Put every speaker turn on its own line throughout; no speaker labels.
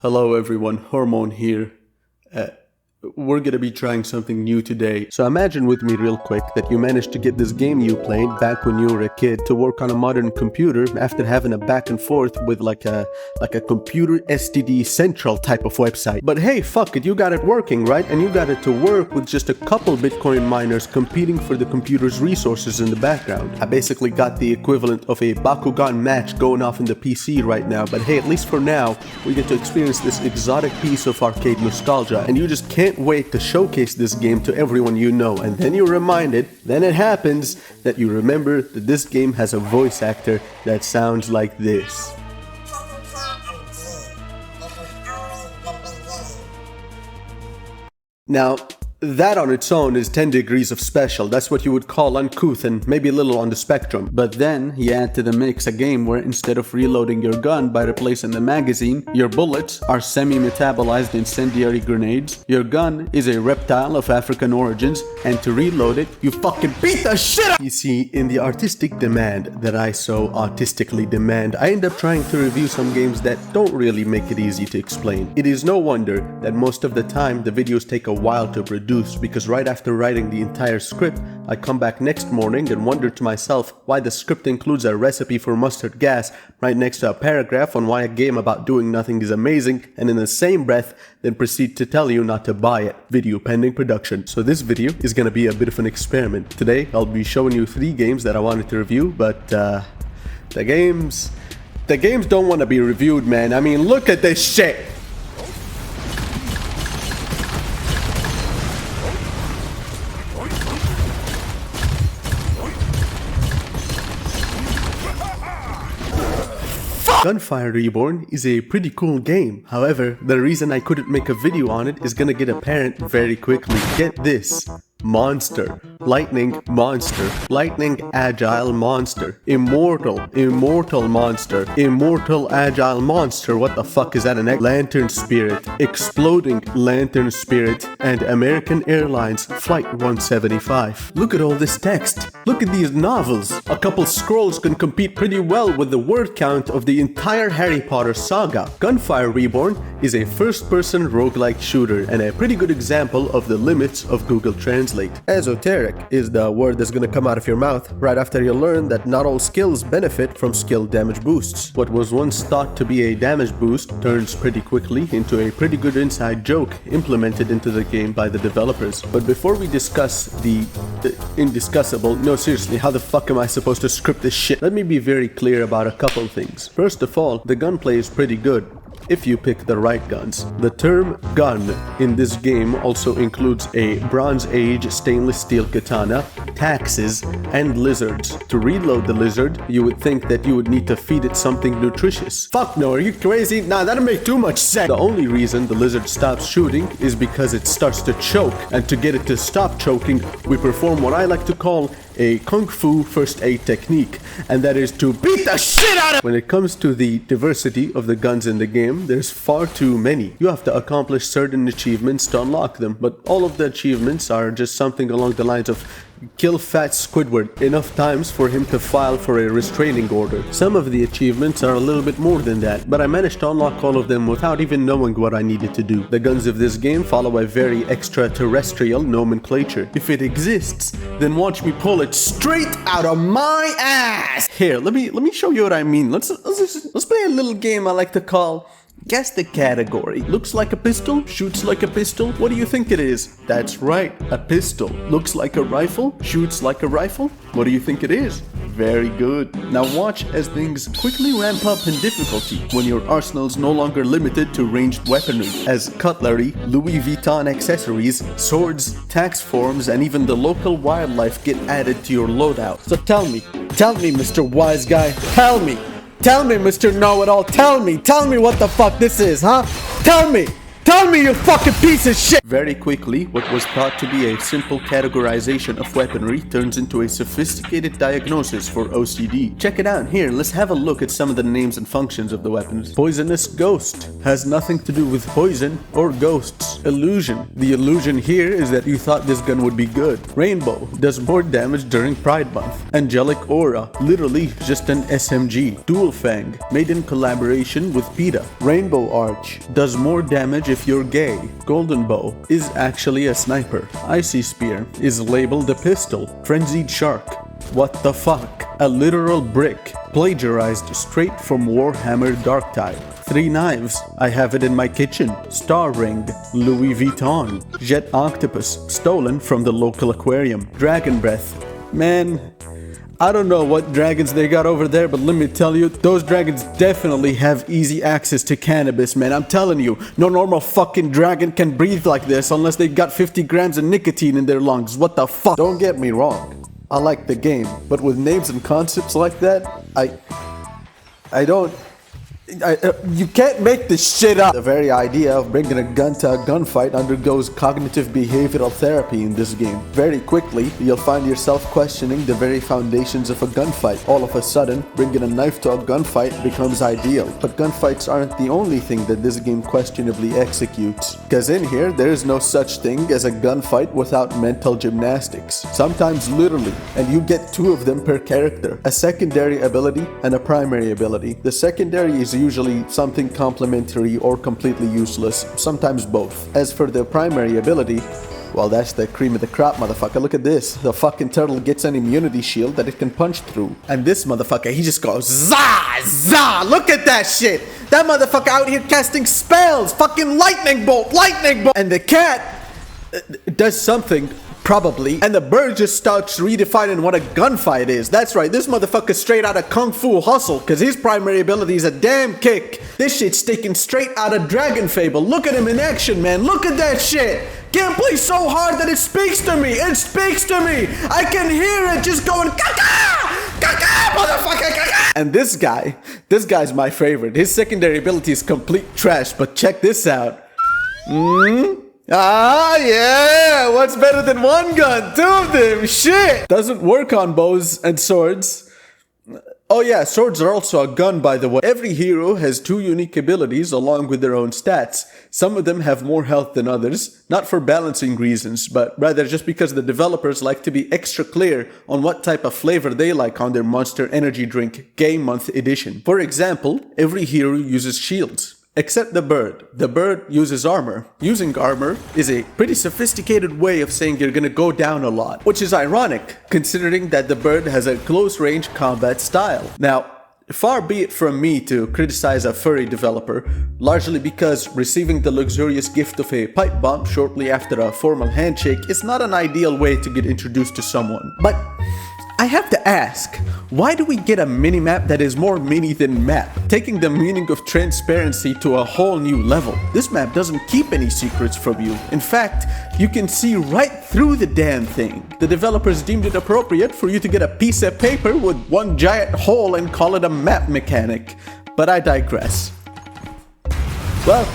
Hello everyone, Hormone here. We're gonna be trying something new today. So imagine with me real quick that you managed to get this game you played back when you were a kid to work on a modern computer after having a back and forth with like a computer STD central type of website. But hey, fuck it, you got it working, right? And you got it to work with just a couple Bitcoin miners competing for the computer's resources in the background. I basically got the equivalent of a Bakugan match going off in the PC right now, but hey, at least for now, we get to experience this exotic piece of arcade nostalgia, and you just can't wait to showcase this game to everyone you know. And then you're reminded, then it happens, that you remember that this game has a voice actor that sounds like this. Now, that on its own is 10 degrees of special. That's what you would call uncouth and maybe a little on the spectrum. But then you add to the mix a game where instead of reloading your gun by replacing the magazine, your bullets are semi-metabolized incendiary grenades, your gun is a reptile of African origins, and to reload it, you fucking beat the shit out. You see, in the artistic demand that I so autistically demand, I end up trying to review some games that don't really make it easy to explain. It is no wonder that most of the time the videos take a while to produce, because right after writing the entire script, I come back next morning and wonder to myself why the script includes a recipe for mustard gas right next to a paragraph on why a game about doing nothing is amazing, and in the same breath then proceed to tell you not to buy it. Video pending production. So this video is gonna be a bit of an experiment. Today I'll be showing you 3 games that I wanted to review, but the games don't want to be reviewed, man. I mean, look at this shit. Gunfire Reborn is a pretty cool game. However, the reason I couldn't make a video on it is gonna get apparent very quickly. Get this. Monster, lightning monster, lightning agile monster, immortal monster, immortal agile monster, what the fuck is that, an lantern spirit, exploding lantern spirit, and American Airlines Flight 175. Look at all this text, look at these novels. A couple scrolls can compete pretty well with the word count of the entire Harry Potter saga. Gunfire Reborn is a first-person roguelike shooter and a pretty good example of the limits of Google Translate. Esoteric is the word that's gonna come out of your mouth right after you learn that not all skills benefit from skill damage boosts. What was once thought to be a damage boost turns pretty quickly into a pretty good inside joke implemented into the game by the developers. But before we discuss the indiscussable, no seriously, how the fuck am I supposed to script this shit? Let me be very clear about a couple things. First of all, the gunplay is pretty good if you pick the right guns. The term gun in this game also includes a Bronze Age stainless steel katana, taxes, and lizards. To reload the lizard, you would think that you would need to feed it something nutritious. Fuck no, are you crazy? Nah, that'll make too much sense. The only reason the lizard stops shooting is because it starts to choke, and to get it to stop choking, we perform what I like to call a kung fu first aid technique, and that is to beat the shit out of. When it comes to the diversity of the guns in the game, there's far too many. You have to accomplish certain achievements to unlock them, but all of the achievements are just something along the lines of kill Fat Squidward enough times for him to file for a restraining order. Some of the achievements are a little bit more than that, but I managed to unlock all of them without even knowing what I needed to do. The guns of this game follow a very extraterrestrial nomenclature. If it exists, then watch me pull it straight out of my ass! Here, let me show you what I mean. Let's play a little game I like to call Guess the Category. Looks like a pistol, shoots like a pistol. What do you think it is? That's right, a pistol. Looks like a rifle, shoots like a rifle. What do you think it is? Very good. Now watch as things quickly ramp up in difficulty when your arsenal is no longer limited to ranged weaponry, as cutlery, Louis Vuitton accessories, swords, tax forms, and even the local wildlife get added to your loadout. So tell me, Mr. Wise Guy, tell me, Mr. Know-It-All, tell me what the fuck this is, huh? Tell me tell me, you fucking piece of shit! Very quickly, what was thought to be a simple categorization of weaponry turns into a sophisticated diagnosis for OCD. Check it out here, let's have a look at some of the names and functions of the weapons. Poisonous Ghost has nothing to do with poison or ghosts. Illusion. The illusion here is that you thought this gun would be good. Rainbow does more damage during Pride Month. Angelic Aura, literally just an SMG. Dual Fang, made in collaboration with PETA. Rainbow Arch does more damage if you're gay. Golden Bow is actually a sniper. Icy Spear is labeled a pistol. Frenzied Shark. What the fuck? A literal brick, plagiarized straight from Warhammer Darktide. Three Knives, I have it in my kitchen. Star Ring, Louis Vuitton. Jet Octopus, stolen from the local aquarium. Dragon Breath, man, I don't know what dragons they got over there, but let me tell you, those dragons definitely have easy access to cannabis, man. I'm telling you, no normal fucking dragon can breathe like this unless they got 50 grams of nicotine in their lungs. What the fuck? Don't get me wrong, I like the game, but with names and concepts like that, you can't make this shit up. The very idea of bringing a gun to a gunfight undergoes cognitive behavioral therapy in this game. Very quickly, you'll find yourself questioning the very foundations of a gunfight. All of a sudden, bringing a knife to a gunfight becomes ideal. But gunfights aren't the only thing that this game questionably executes. Cause in here, there is no such thing as a gunfight without mental gymnastics. Sometimes literally, and you get two of them per character. A secondary ability and a primary ability. The secondary is usually something complementary or completely useless, sometimes both. As for the primary ability, well, that's the cream of the crop, motherfucker. Look at this. The fucking turtle gets an immunity shield that it can punch through. And this motherfucker, he just goes, zah, zah, look at that shit. That motherfucker out here casting spells, fucking lightning bolt. And the cat does something, probably, and the bird just starts redefining what a gunfight is. That's right, this motherfucker straight out of Kung Fu Hustle, cause his primary ability is a damn kick. This shit's taken straight out of Dragon Fable. Look at him in action, man. Look at that shit. Gameplay so hard that it speaks to me. It speaks to me. I can hear it just going, caca, caca, motherfucker, caca. And this guy's my favorite. His secondary ability is complete trash, but check this out. Ah, yeah! What's better than one gun? Two of them! Shit! Doesn't work on bows and swords. Oh yeah, swords are also a gun, by the way. Every hero has two unique abilities along with their own stats. Some of them have more health than others, not for balancing reasons, but rather just because the developers like to be extra clear on what type of flavor they like on their Monster Energy Drink Game Month edition. For example, every hero uses shields. Except the bird. The bird uses armor. Using armor is a pretty sophisticated way of saying you're gonna go down a lot, which is ironic, considering that the bird has a close-range combat style. Now, far be it from me to criticize a furry developer, largely because receiving the luxurious gift of a pipe bomb shortly after a formal handshake is not an ideal way to get introduced to someone. But I have to ask, why do we get a mini-map that is more mini than map, taking the meaning of transparency to a whole new level? This map doesn't keep any secrets from you. In fact, you can see right through the damn thing. The developers deemed it appropriate for you to get a piece of paper with one giant hole and call it a map mechanic. But I digress. Well,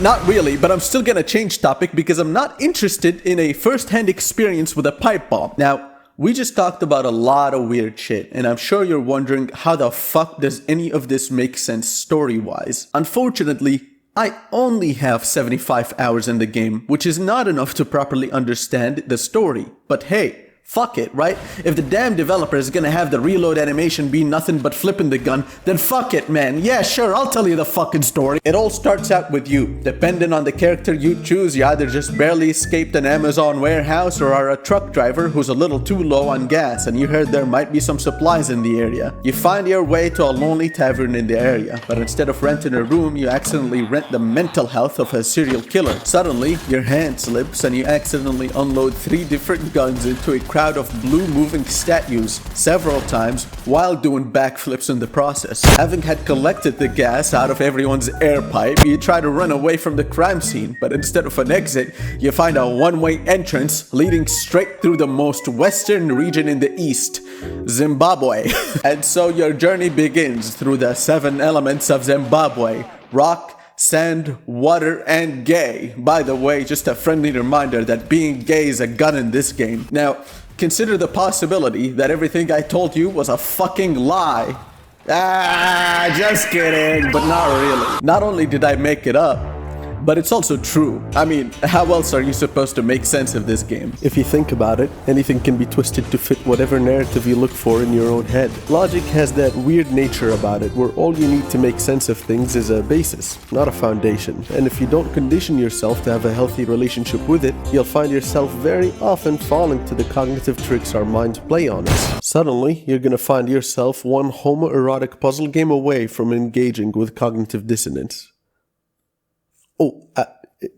not really, but I'm still gonna change topic because I'm not interested in a first-hand experience with a pipe bomb. Now, we just talked about a lot of weird shit, and I'm sure you're wondering how the fuck does any of this make sense story-wise. Unfortunately, I only have 75 hours in the game, which is not enough to properly understand the story. But hey, fuck it, right? If the damn developer is gonna have the reload animation be nothing but flipping the gun, then fuck it, man. Yeah, sure, I'll tell you the fucking story. It all starts out with you. Depending on the character you choose, you either just barely escaped an Amazon warehouse or are a truck driver who's a little too low on gas and you heard there might be some supplies in the area. You find your way to a lonely tavern in the area, but instead of renting a room, you accidentally rent the mental health of a serial killer. Suddenly, your hand slips and you accidentally unload 3 different guns into a crowd of blue moving statues several times while doing backflips in the process. Having had collected the gas out of everyone's air pipe, you try to run away from the crime scene, but instead of an exit, you find a one-way entrance leading straight through the most western region in the east, Zimbabwe. And so your journey begins through the 7 elements of Zimbabwe: rock, sand, water, and gay. By the way, just a friendly reminder that being gay is a gun in this game. Now, consider the possibility that everything I told you was a fucking lie. Just kidding, but not really. Not only did I make it up, but it's also true. I mean, how else are you supposed to make sense of this game? If you think about it, anything can be twisted to fit whatever narrative you look for in your own head. Logic has that weird nature about it where all you need to make sense of things is a basis, not a foundation. And if you don't condition yourself to have a healthy relationship with it, you'll find yourself very often falling to the cognitive tricks our minds play on us. Suddenly, you're gonna find yourself one homoerotic puzzle game away from engaging with cognitive dissonance. Oh,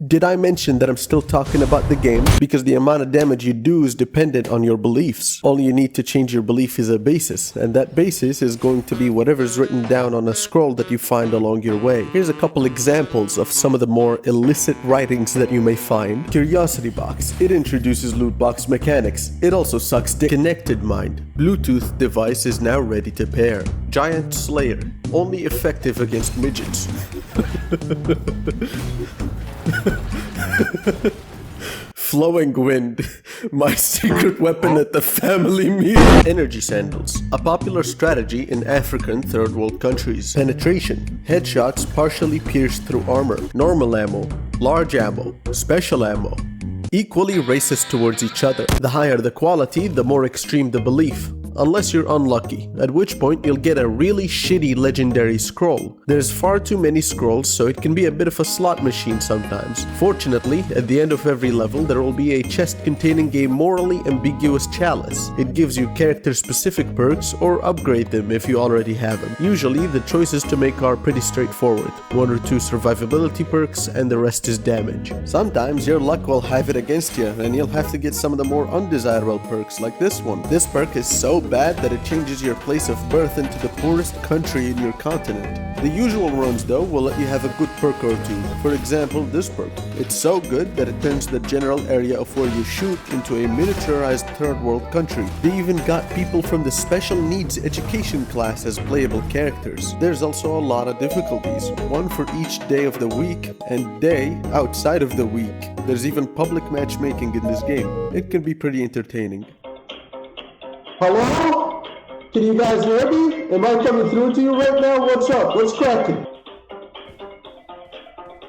did I mention that I'm still talking about the game? Because the amount of damage you do is dependent on your beliefs. All you need to change your belief is a basis, and that basis is going to be whatever's written down on a scroll that you find along your way. Here's a couple examples of some of the more illicit writings that you may find. Curiosity box. It introduces loot box mechanics. It also sucks dick. Connected mind. Bluetooth device is now ready to pair. Giant Slayer. Only effective against midgets. Flowing wind, my secret weapon at the family meal. Energy sandals, a popular strategy in African third world countries. Penetration, headshots partially pierced through armor. Normal ammo, large ammo, special ammo. Equally racist towards each other. The higher the quality, the more extreme the belief. Unless you're unlucky, at which point you'll get a really shitty legendary scroll. There's far too many scrolls, so it can be a bit of a slot machine sometimes. Fortunately, at the end of every level, there will be a chest containing a morally ambiguous chalice. It gives you character-specific perks, or upgrade them if you already have them. Usually, the choices to make are pretty straightforward. 1 or 2 survivability perks, and the rest is damage. Sometimes your luck will have it against you, and you'll have to get some of the more undesirable perks, like this one. This perk is so bad that it changes your place of birth into the poorest country in your continent. The usual runs though will let you have a good perk or two. For example, this perk. It's so good that it turns the general area of where you shoot into a miniaturized third world country. They even got people from the special needs education class as playable characters. There's also a lot of difficulties, one for each day of the week and day outside of the week. There's even public matchmaking in this game. It can be pretty entertaining.
Hello? Can you guys hear me? Am I coming through to you right now? What's up? What's cracking?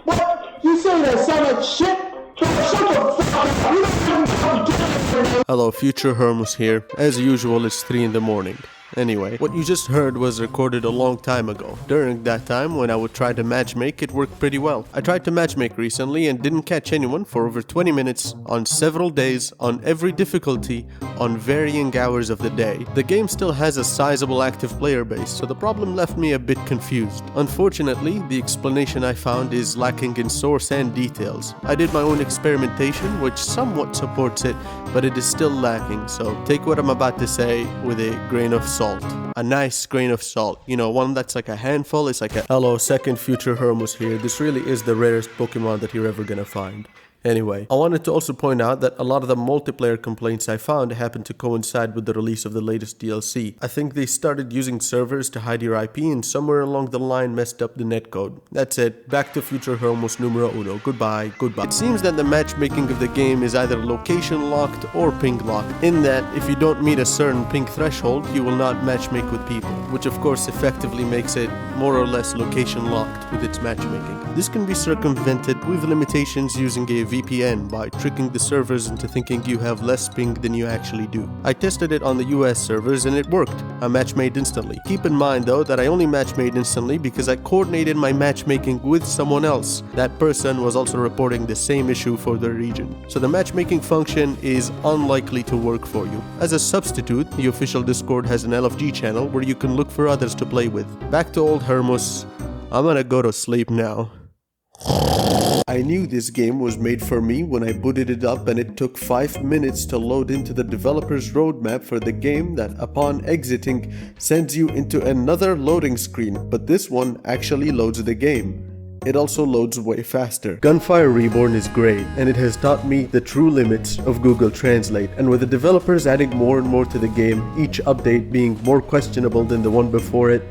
What? You say that sound like shit? Shut the fuck up!
Hello, future hermos here. As usual, it's 3 in the morning. Anyway, what you just heard was recorded a long time ago. During that time, when I would try to matchmake, it worked pretty well. I tried to matchmake recently and didn't catch anyone for over 20 minutes, on several days, on every difficulty, on varying hours of the day. The game still has a sizable active player base, so the problem left me a bit confused. Unfortunately, the explanation I found is lacking in source and details. I did my own experimentation, which somewhat supports it, but it is still lacking, so take what I'm about to say with a grain of salt. A nice grain of salt. You know, one that's like a handful. It's like a... Hello, second future hermos here. This really is the rarest Pokemon that you're ever gonna find. Anyway, I wanted to also point out that a lot of the multiplayer complaints I found happened to coincide with the release of the latest DLC. I think they started using servers to hide your IP and somewhere along the line messed up the netcode. That's it. Back to future hermos numero uno. Goodbye. It seems that the matchmaking of the game is either location locked or ping locked, in that if you don't meet a certain ping threshold, you will not matchmake with people, which of course effectively makes it more or less location locked with its matchmaking. This can be circumvented with limitations using a VPN by tricking the servers into thinking you have less ping than you actually do. I tested it on the US servers and it worked. I matchmade instantly. Keep in mind though that I only matchmade instantly because I coordinated my matchmaking with someone else. That person was also reporting the same issue for their region. So the matchmaking function is unlikely to work for you. As a substitute, the official Discord has an LFG channel where you can look for others to play with. Back to old hermos. I'm gonna go to sleep now. I knew this game was made for me when I booted it up and it took 5 minutes to load into the developer's roadmap for the game that upon exiting sends you into another loading screen, but this one actually loads the game. It also loads way faster. Gunfire Reborn is great, and it has taught me the true limits of Google Translate, and with the developers adding more and more to the game, each update being more questionable than the one before it,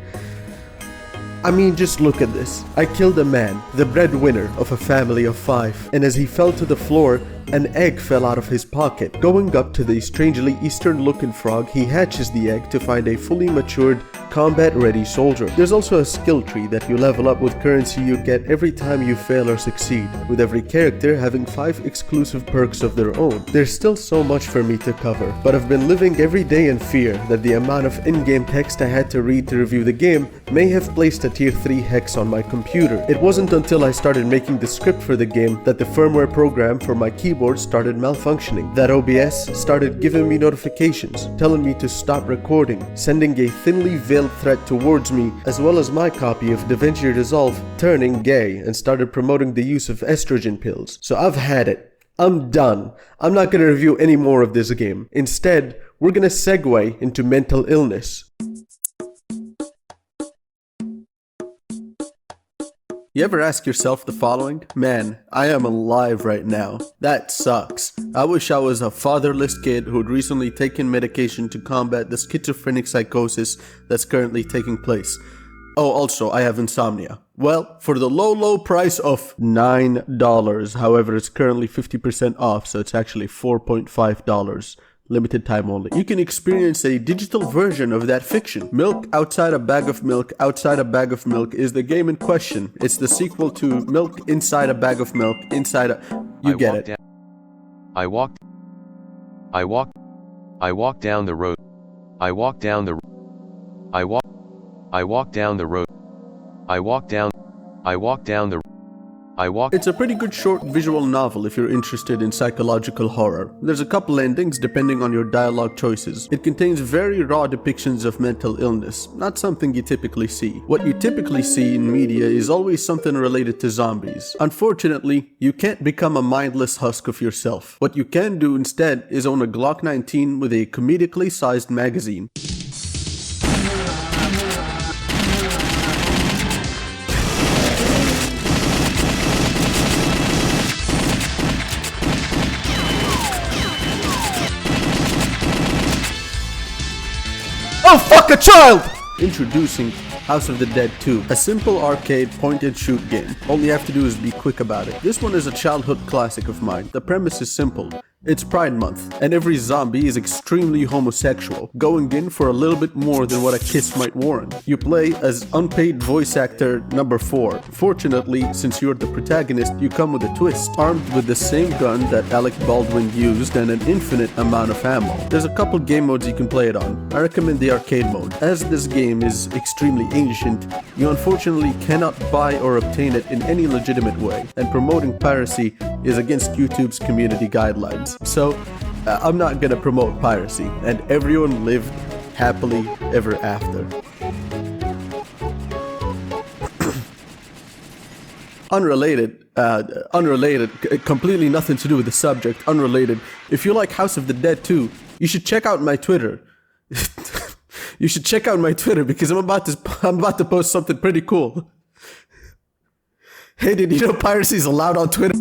I mean, just look at this. I killed a man, the breadwinner of a family of 5, and as he fell to the floor, an egg fell out of his pocket. Going up to the strangely Eastern-looking frog, he hatches the egg to find a fully matured, combat-ready soldier. There's also a skill tree that you level up with currency you get every time you fail or succeed, with every character having 5 exclusive perks of their own. There's still so much for me to cover, but I've been living every day in fear that the amount of in-game text I had to read to review the game may have placed a tier 3 hex on my computer. It wasn't until I started making the script for the game that the firmware program for my keyboard started malfunctioning. That OBS started giving me notifications, telling me to stop recording, sending a thinly veiled threat towards me, as well as my copy of DaVinci Resolve turning gay and started promoting the use of estrogen pills. So I've had it. I'm done. I'm not gonna review any more of this game. Instead, we're gonna segue into mental illness. You ever ask yourself the following? Man, I am alive right now. That sucks. I wish I was a fatherless kid who'd recently taken medication to combat the schizophrenic psychosis that's currently taking place. Oh, also, I have insomnia. Well, for the low price of $9, however, it's currently 50% off, so it's actually $4.5. Limited time only. You can experience a digital version of that fiction. Milk outside a bag of milk, outside a bag of milk is the game in question. It's the sequel to Milk Inside a Bag of Milk, inside a... You get it.
I walked down the road. I walked down the
It's a pretty good short visual novel if you're interested in psychological horror. There's a couple endings depending on your dialogue choices. It contains very raw depictions of mental illness, not something you typically see. What you typically see in media is always something related to zombies. Unfortunately, you can't become a mindless husk of yourself. What you can do instead is own a Glock 19 with a comedically sized magazine. Oh, fuck a child! Introducing House of the Dead 2, a simple arcade point-and-shoot game. All you have to do is be quick about it. This one is a childhood classic of mine. The premise is simple. It's Pride Month, and every zombie is extremely homosexual, going in for a little bit more than what a kiss might warrant. You play as unpaid voice actor number 4. Fortunately, since you're the protagonist, you come with a twist, armed with the same gun that Alec Baldwin used and an infinite amount of ammo. There's a couple game modes you can play it on. I recommend the arcade mode. As this game is extremely ancient, you unfortunately cannot buy or obtain it in any legitimate way, and promoting piracy is against YouTube's community guidelines. So, I'm not gonna promote piracy, and everyone lived happily ever after. Unrelated, completely nothing to do with the subject, unrelated. If you like House of the Dead 2, you should check out my Twitter. You should check out my Twitter because I'm about to post something pretty cool. Hey, did you know piracy is allowed on Twitter?